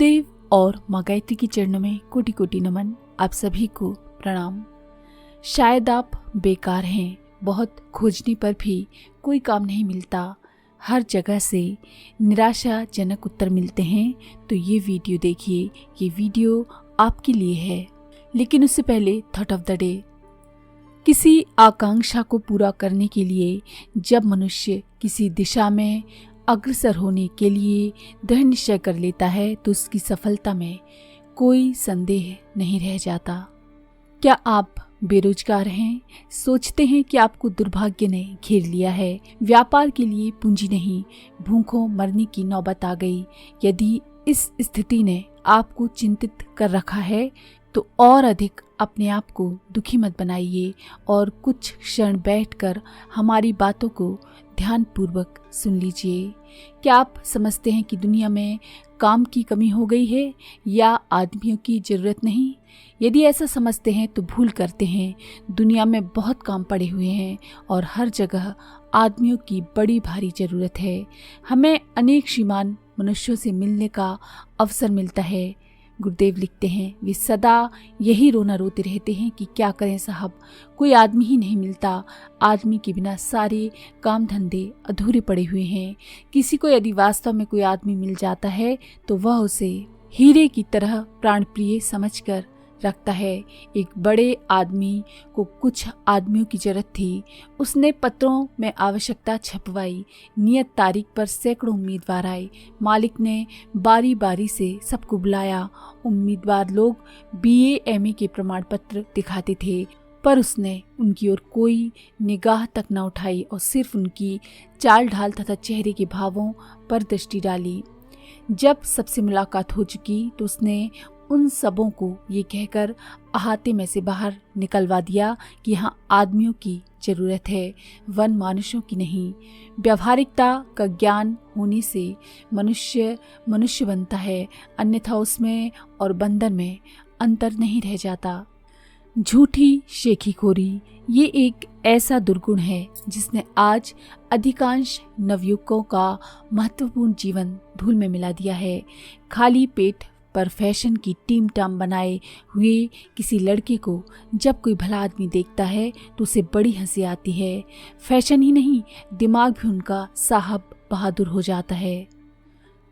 गुरुदेव और माँ गायत्री के चरणों में कोटि कोटि नमन। आप सभी को प्रणाम। शायद आप बेकार हैं, बहुत खोजने पर भी कोई काम नहीं मिलता, हर जगह से निराशाजनक उत्तर मिलते हैं, तो ये वीडियो देखिए। ये वीडियो आपके लिए है। लेकिन उससे पहले थॉट ऑफ द डे। किसी आकांक्षा को पूरा करने के लिए जब मनुष्य किसी दिशा में अग्रसर होने के लिए दृढ़ निश्चय कर लेता है तो उसकी सफलता में कोई संदेह नहीं रह जाता। क्या आप बेरोजगार हैं? सोचते हैं कि आपको दुर्भाग्य ने घेर लिया है, व्यापार के लिए पूंजी नहीं, भूखों मरने की नौबत आ गई। यदि इस स्थिति ने आपको चिंतित कर रखा है तो और अधिक अपने आप को दुखी मत बनाइए और कुछ क्षण बैठकर हमारी बातों को ध्यानपूर्वक सुन लीजिए। क्या आप समझते हैं कि दुनिया में काम की कमी हो गई है या आदमियों की जरूरत नहीं? यदि ऐसा समझते हैं तो भूल करते हैं। दुनिया में बहुत काम पड़े हुए हैं और हर जगह आदमियों की बड़ी भारी जरूरत है। हमें अनेक श्रीमान मनुष्यों से मिलने का अवसर मिलता है। गुरुदेव लिखते हैं, वे सदा यही रोना रोते रहते हैं कि क्या करें साहब, कोई आदमी ही नहीं मिलता। आदमी के बिना सारे काम धंधे अधूरे पड़े हुए हैं। किसी को यदि वास्तव में कोई आदमी मिल जाता है तो वह उसे हीरे की तरह प्राण प्रिय समझकर रखता है। एक बड़े आदमी को कुछ आदमियों की जरूरत थी। उसने पत्रों में आवश्यकता छपवाई। नियत तारीख पर सैकड़ों उम्मीदवार आए। मालिक ने बारी बारी से सबको बुलाया। उम्मीदवार लोग BA MA के प्रमाण पत्र दिखाते थे, पर उसने उनकी ओर कोई निगाह तक न उठाई और सिर्फ उनकी चाल ढाल तथा चेहरे के भावों पर दृष्टि डाली। जब सबसे मुलाकात हो चुकी तो उसने उन सबों को ये कहकर अहाते में से बाहर निकलवा दिया कि यहाँ आदमियों की जरूरत है, वन मानुषों की नहीं। व्यवहारिकता का ज्ञान होने से मनुष्य मनुष्य बनता है, अन्यथा उसमें और बंदर में अंतर नहीं रह जाता। झूठी शेखीखोरी ये एक ऐसा दुर्गुण है जिसने आज अधिकांश नवयुवकों का महत्वपूर्ण जीवन धूल में मिला दिया है। खाली पेट पर फैशन की टीम टाम बनाए हुए किसी लड़के को जब कोई भला आदमी देखता है तो उसे बड़ी हंसी आती है। फैशन ही नहीं, दिमाग भी उनका साहब बहादुर हो जाता है।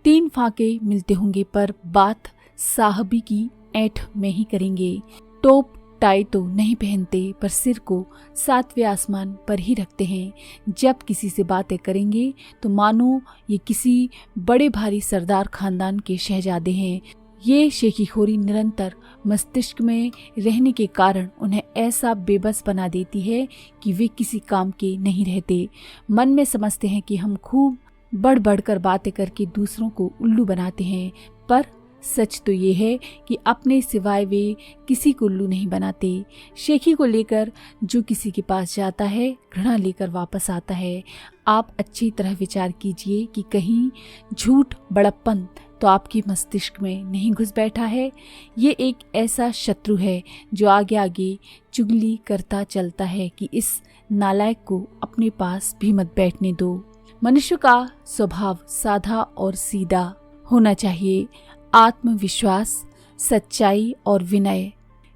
3 फाके मिलते होंगे पर बात साहबी की ऐंठ में ही करेंगे। टोप टाई तो नहीं पहनते पर सिर को 7वें आसमान पर ही रखते हैं। जब किसी से बातें करेंगे तो मानो ये किसी बड़े भारी सरदार खानदान के शहजादे हैं। ये शेखीखोरी निरंतर मस्तिष्क में रहने के कारण उन्हें ऐसा बेबस बना देती है कि वे किसी काम के नहीं रहते। मन में समझते हैं कि हम खूब बढ़ बढ़कर बातें करके दूसरों को उल्लू बनाते हैं, पर सच तो ये है कि अपने सिवाय वे किसी को उल्लू नहीं बनाते। शेखी को लेकर जो किसी के पास जाता है घृणा लेकर वापस आता है। आप अच्छी तरह विचार कीजिए कि कहीं झूठ बड़प्पन तो आपके मस्तिष्क में नहीं घुस बैठा है। ये एक ऐसा शत्रु है जो आगे आगे चुगली करता चलता है कि इस नालायक को अपने पास भी मत बैठने दो। मनुष्य का स्वभाव साधा और सीधा होना चाहिए। आत्मविश्वास, सच्चाई और विनय,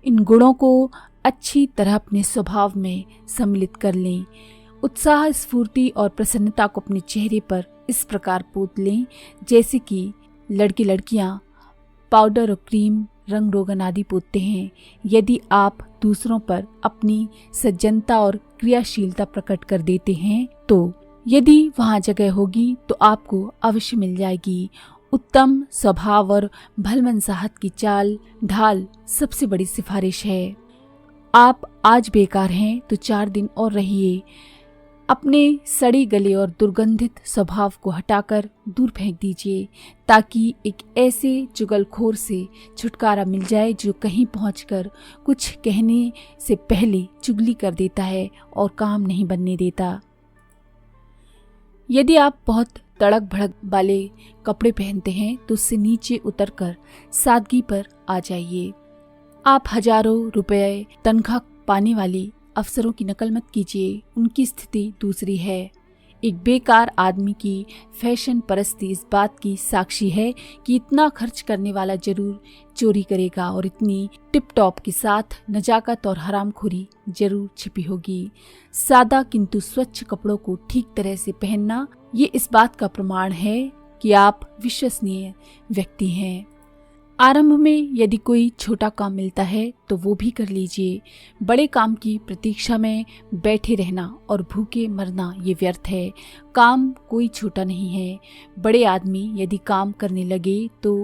इन गुणों को अच्छी तरह अपने स्वभाव में सम्मिलित कर लें। उत्साह, स्फूर्ति और प्रसन्नता को अपने चेहरे पर इस प्रकार पोत लें जैसे कि लड़के लड़कियां पाउडर और क्रीम, रंग रोगन आदि पोतते हैं। यदि आप दूसरों पर अपनी सज्जनता और क्रियाशीलता प्रकट कर देते हैं तो यदि वहाँ जगह होगी तो आपको अवश्य मिल जाएगी। उत्तम स्वभाव और भलमनसाहत की चाल ढाल सबसे बड़ी सिफारिश है। आप आज बेकार हैं तो 4 दिन और रहिए। अपने सड़े गले और दुर्गंधित स्वभाव को हटाकर दूर फेंक दीजिए ताकि एक ऐसे चुगलखोर से छुटकारा मिल जाए जो कहीं पहुंचकर कुछ कहने से पहले चुगली कर देता है और काम नहीं बनने देता। यदि आप बहुत तड़क भड़क वाले कपड़े पहनते हैं तो उससे नीचे उतरकर सादगी पर आ जाइए। आप हजारों रुपए तनख्वाह पाने वाले अफसरों की नकल मत कीजिए, उनकी स्थिति दूसरी है। एक बेकार आदमी की फैशन परस्ती इस बात की साक्षी है कि इतना खर्च करने वाला जरूर चोरी करेगा और इतनी टिप टॉप के साथ नजाकत और हरामखोरी जरूर छिपी होगी। सादा किंतु स्वच्छ कपड़ों को ठीक तरह से पहनना ये इस बात का प्रमाण है कि आप विश्वसनीय व्यक्ति हैं। आरंभ में यदि कोई छोटा काम मिलता है तो वो भी कर लीजिए। बड़े काम की प्रतीक्षा में बैठे रहना और भूखे मरना ये व्यर्थ है। काम कोई छोटा नहीं है। बड़े आदमी यदि काम करने लगे तो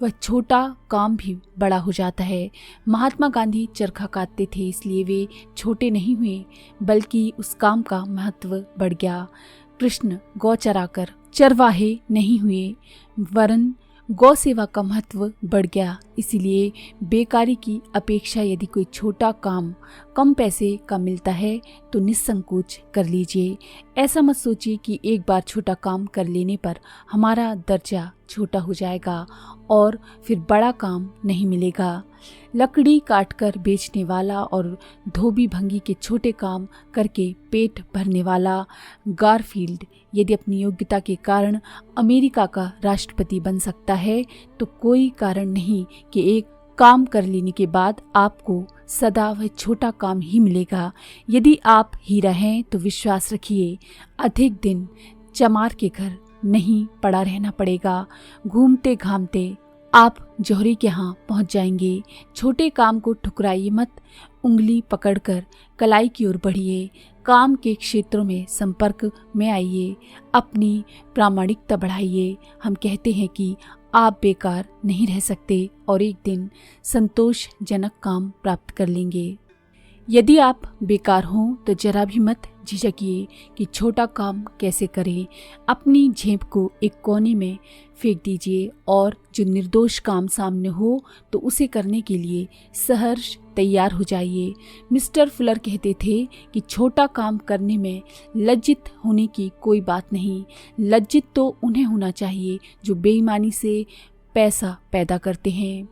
वह छोटा काम भी बड़ा हो जाता है। महात्मा गांधी चरखा काटते थे, इसलिए वे छोटे नहीं हुए बल्कि उस काम का महत्व बढ़ गया। कृष्ण गौ चराकर चरवाहे नहीं हुए वरन गौ सेवा का महत्व बढ़ गया। इसीलिए बेकारी की अपेक्षा यदि कोई छोटा काम कम पैसे का मिलता है तो निसंकोच कर लीजिए। ऐसा मत सोचिए कि एक बार छोटा काम कर लेने पर हमारा दर्जा छोटा हो जाएगा और फिर बड़ा काम नहीं मिलेगा। लकड़ी काटकर बेचने वाला और धोबी भंगी के छोटे काम करके पेट भरने वाला गारफील्ड यदि अपनी योग्यता के कारण अमेरिका का राष्ट्रपति बन सकता है तो कोई कारण नहीं कि एक काम कर लेने के बाद आपको सदा वह छोटा काम ही मिलेगा। यदि आप हीरा हैं तो विश्वास रखिए अधिक दिन चमार के घर नहीं पड़ा रहना पड़ेगा। घूमते घामते आप जौहरी के यहाँ पहुँच जाएंगे। छोटे काम को ठुकराइए मत, उंगली पकड़कर कलाई की ओर बढ़िए। काम के क्षेत्रों में संपर्क में आइए, अपनी प्रामाणिकता बढ़ाइए। हम कहते हैं कि आप बेकार नहीं रह सकते और एक दिन संतोषजनक काम प्राप्त कर लेंगे। यदि आप बेकार हों तो जरा भी मत झिझकिए कि छोटा काम कैसे करें। अपनी झेप को एक कोने में फेंक दीजिए और जो निर्दोष काम सामने हो तो उसे करने के लिए सहर्ष तैयार हो जाइए। मिस्टर फुलर कहते थे कि छोटा काम करने में लज्जित होने की कोई बात नहीं। लज्जित तो उन्हें होना चाहिए जो बेईमानी से पैसा पैदा करते हैं।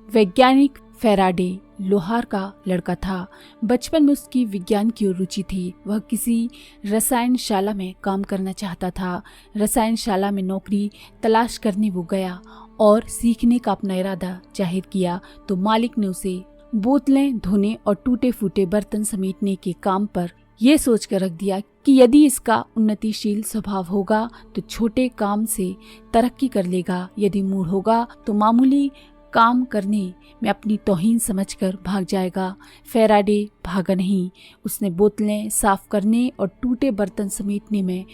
वैज्ञानिक फैराडे लोहार का लड़का था। बचपन में उसकी विज्ञान की ओर रुचि थी। वह किसी रसायनशाला में काम करना चाहता था। रसायनशाला में नौकरी तलाश करने वो गया और सीखने का अपना इरादा जाहिर किया तो मालिक ने उसे बोतलें धोने और टूटे फूटे बर्तन समेटने के काम पर यह सोच कर रख दिया कि यदि इसका उन्नतिशील स्वभाव होगा तो छोटे काम से तरक्की कर लेगा। यदि मूड होगा तो मामूली काम करने में अपनी तौहीन समझकर भाग जाएगा। फैराडे भागा नहीं। उसने बोतलें साफ करने और टूटे बर्तन समेटने में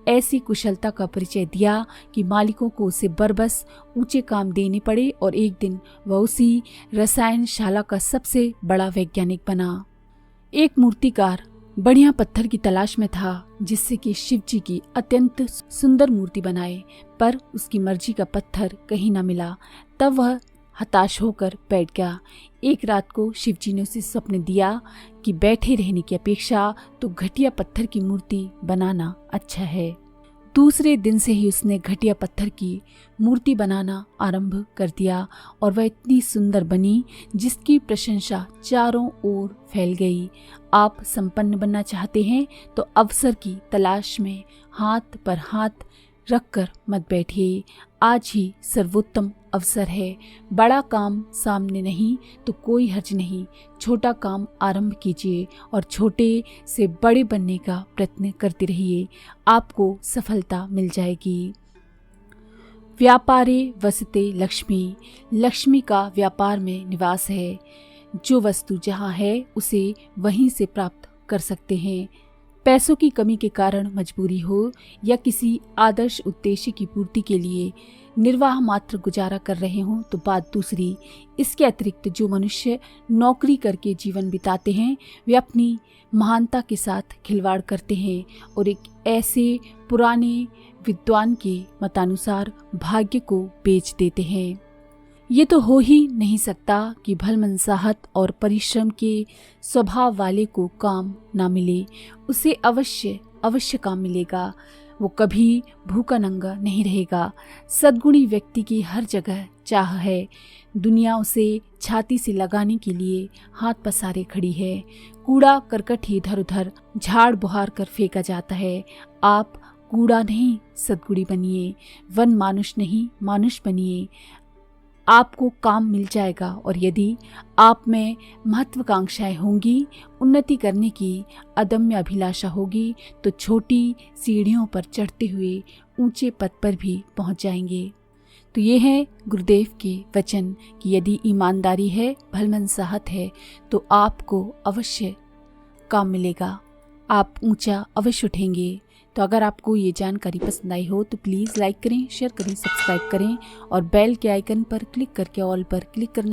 ऐसी कुशलता का परिचय दिया कि मालिकों को उसे बरबस ऊंचे काम देने पड़े और एक दिन वह उसी रसायनशाला का सबसे बड़ा वैज्ञानिक बना। एक मूर्तिकार बढ़िया पत्थर की तलाश में था जिससे कि शिव जी की अत्यंत सुंदर मूर्ति बनाए, पर उसकी मर्जी का पत्थर कहीं न मिला। तब वह हताश होकर बैठ गया। एक रात को शिवजी ने उसे स्वप्न दिया कि बैठे रहने की अपेक्षा तो घटिया पत्थर की मूर्ति बनाना अच्छा है। दूसरे दिन से ही उसने घटिया पत्थर की मूर्ति बनाना आरंभ कर दिया और वह इतनी सुंदर बनी जिसकी प्रशंसा चारों ओर फैल गई। आप संपन्न बनना चाहते हैं तो अवसर की तलाश में हाथ पर हाथ रखकर मत बैठिए। आज ही सर्वोत्तम अवसर है। बड़ा काम सामने नहीं तो कोई हर्ज नहीं। छोटा काम आरंभ कीजिए और छोटे से बड़े बनने का प्रयत्न करते रहिए। आपको सफलता मिल जाएगी। व्यापारे वसते लक्ष्मी। लक्ष्मी का व्यापार में निवास है। जो वस्तु जहाँ है उसे वहीं से प्राप्त कर सकते हैं। पैसों की कमी के कारण मजबूरी हो या किसी आदर्श उद्देश्य की पूर्ति के लिए निर्वाह मात्र गुजारा कर रहे हों तो बात दूसरी। इसके अतिरिक्त जो मनुष्य नौकरी करके जीवन बिताते हैं वे अपनी महानता के साथ खिलवाड़ करते हैं और एक ऐसे पुराने विद्वान के मतानुसार भाग्य को बेच देते हैं। ये तो हो ही नहीं सकता कि भलमनसाहत और परिश्रम के स्वभाव वाले को काम ना मिले। उसे अवश्य काम मिलेगा। वो कभी भूखा नंगा नहीं रहेगा। सद्गुणी व्यक्ति की हर जगह चाह है। दुनिया उसे छाती से लगाने के लिए हाथ पसारे खड़ी है। कूड़ा करकट ही इधर उधर झाड़ बुहार कर फेंका जाता है। आप कूड़ा नहीं सद्गुणी बनिए, वन मानुष नहीं मानुष बनिए। आपको काम मिल जाएगा। और यदि आप में महत्वाकांक्षाएं होंगी, उन्नति करने की अदम्य अभिलाषा होगी, तो छोटी सीढ़ियों पर चढ़ते हुए ऊंचे पद पर भी पहुंच जाएंगे। तो ये है गुरुदेव के वचन कि यदि ईमानदारी है, भलमनसाहत है, तो आपको अवश्य काम मिलेगा, आप ऊंचा अवश्य उठेंगे। तो अगर आपको ये जानकारी पसंद आई हो तो प्लीज़ लाइक करें, शेयर करें, सब्सक्राइब करें और बेल के आइकन पर क्लिक करके ऑल पर क्लिक करना